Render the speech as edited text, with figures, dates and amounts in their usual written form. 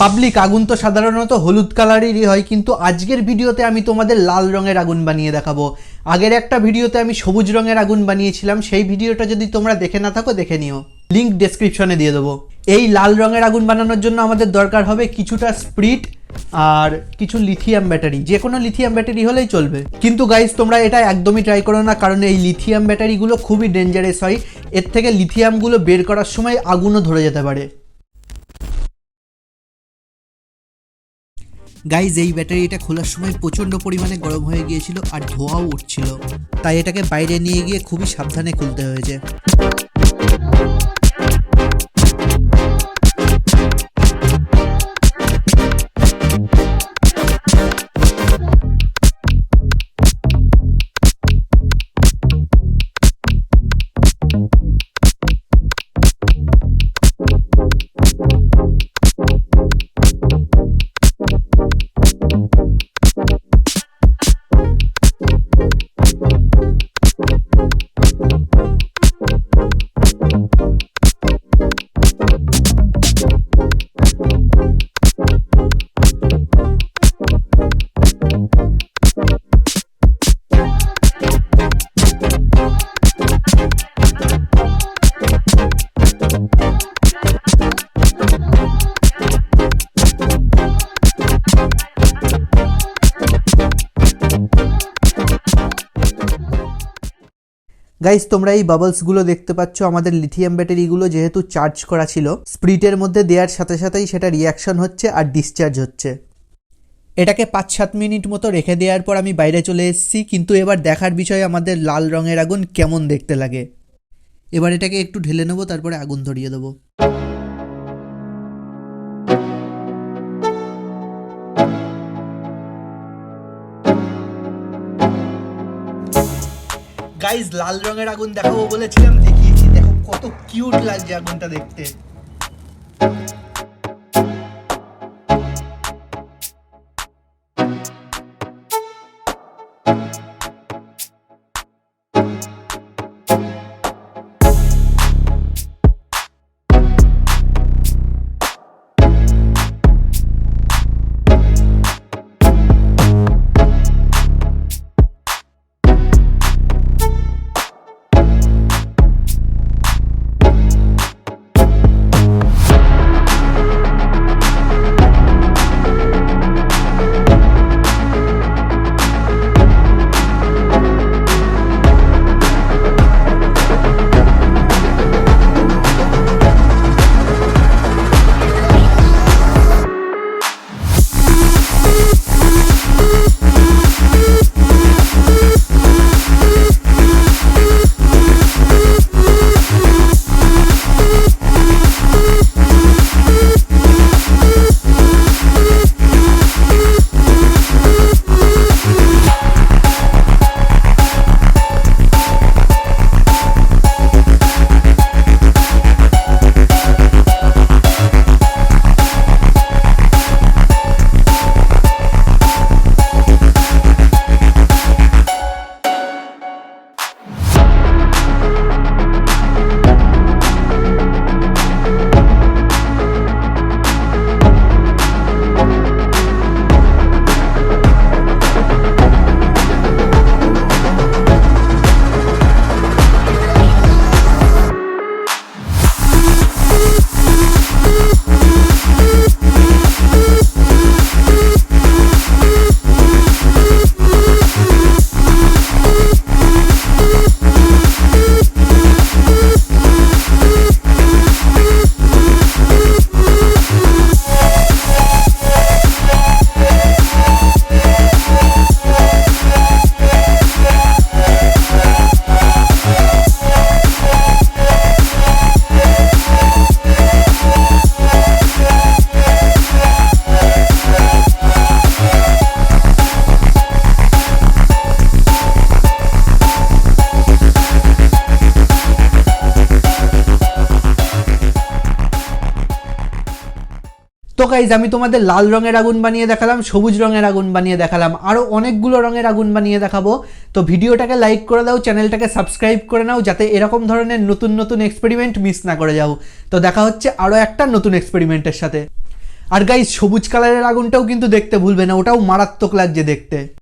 Public আগুন তো সাধারণত হলুদ কালারেরই হয়, কিন্তু আজকের ভিডিওতে আমি তোমাদের লাল রঙের আগুন বানিয়ে দেখাবো। আগের একটা ভিডিওতে আমি সবুজ রঙের আগুন বানিয়েছিলাম, সেই ভিডিওটা যদি তোমরা দেখে না থাকো দেখে নিও, লিঙ্ক ডেসক্রিপশনে দিয়ে দেবো। এই লাল রঙের আগুন বানানোর জন্য আমাদের দরকার হবে কিছুটা স্প্রিট আর কিছু লিথিয়াম ব্যাটারি। যে কোনো লিথিয়াম ব্যাটারি হলেই চলবে, কিন্তু গাইস তোমরা এটা একদমই ট্রাই করো না, কারণ এই লিথিয়াম ব্যাটারিগুলো খুবই ডেঞ্জারাস হয়। এর থেকে লিথিয়ামগুলো বের করার সময় আগুনও ধরে যেতে পারে। গাইজ এই ব্যাটারিটা খোলার সময় প্রচণ্ড পরিমাণে গরম হয়ে গিয়েছিল আর ধোঁয়াও উঠছিল, তাই এটাকে বাইরে নিয়ে গিয়ে খুবই সাবধানে খুলতে হয়েছে। গাইস তোমরা এই বাবলসগুলো দেখতে পাচ্ছ, আমাদের লিথিয়াম ব্যাটারিগুলো যেহেতু চার্জ করা ছিল, স্প্রিটের মধ্যে দেওয়ার সাথে সাথেই সেটা রিয়াকশন হচ্ছে আর ডিসচার্জ হচ্ছে। এটাকে 5-7 মিনিট মতো রেখে দেওয়ার পর আমি বাইরে চলে এসেছি, কিন্তু এবার দেখার বিষয় আমাদের লাল রঙের আগুন কেমন দেখতে লাগে। এবার এটাকে একটু ঢেলে নেবো, তারপরে আগুন ধরিয়ে দেবো। গাইজ লাল রঙের আগুন দেখাবো বলেছিলাম, দেখিয়েছি। দেখো কত কিউট লাগছে আগুনটা দেখতে। তো গাইজ আমি তোমাদের লাল রঙের আগুন বানিয়ে দেখালাম, সবুজ রঙের আগুন বানিয়ে দেখালাম, আরও অনেকগুলো রঙের আগুন বানিয়ে দেখাবো। তো ভিডিওটাকে লাইক করে দাও, চ্যানেলটাকে সাবস্ক্রাইব করে নাও, যাতে এরকম ধরনের নতুন নতুন এক্সপেরিমেন্ট মিস না করে যাও। তো দেখা হচ্ছে আরও একটা নতুন এক্সপেরিমেন্টের সাথে। আর গাইস সবুজ কালারের আগুনটাও কিন্তু দেখতে ভুলবে না, ওটাও মারাত্মক লাগছে দেখতে।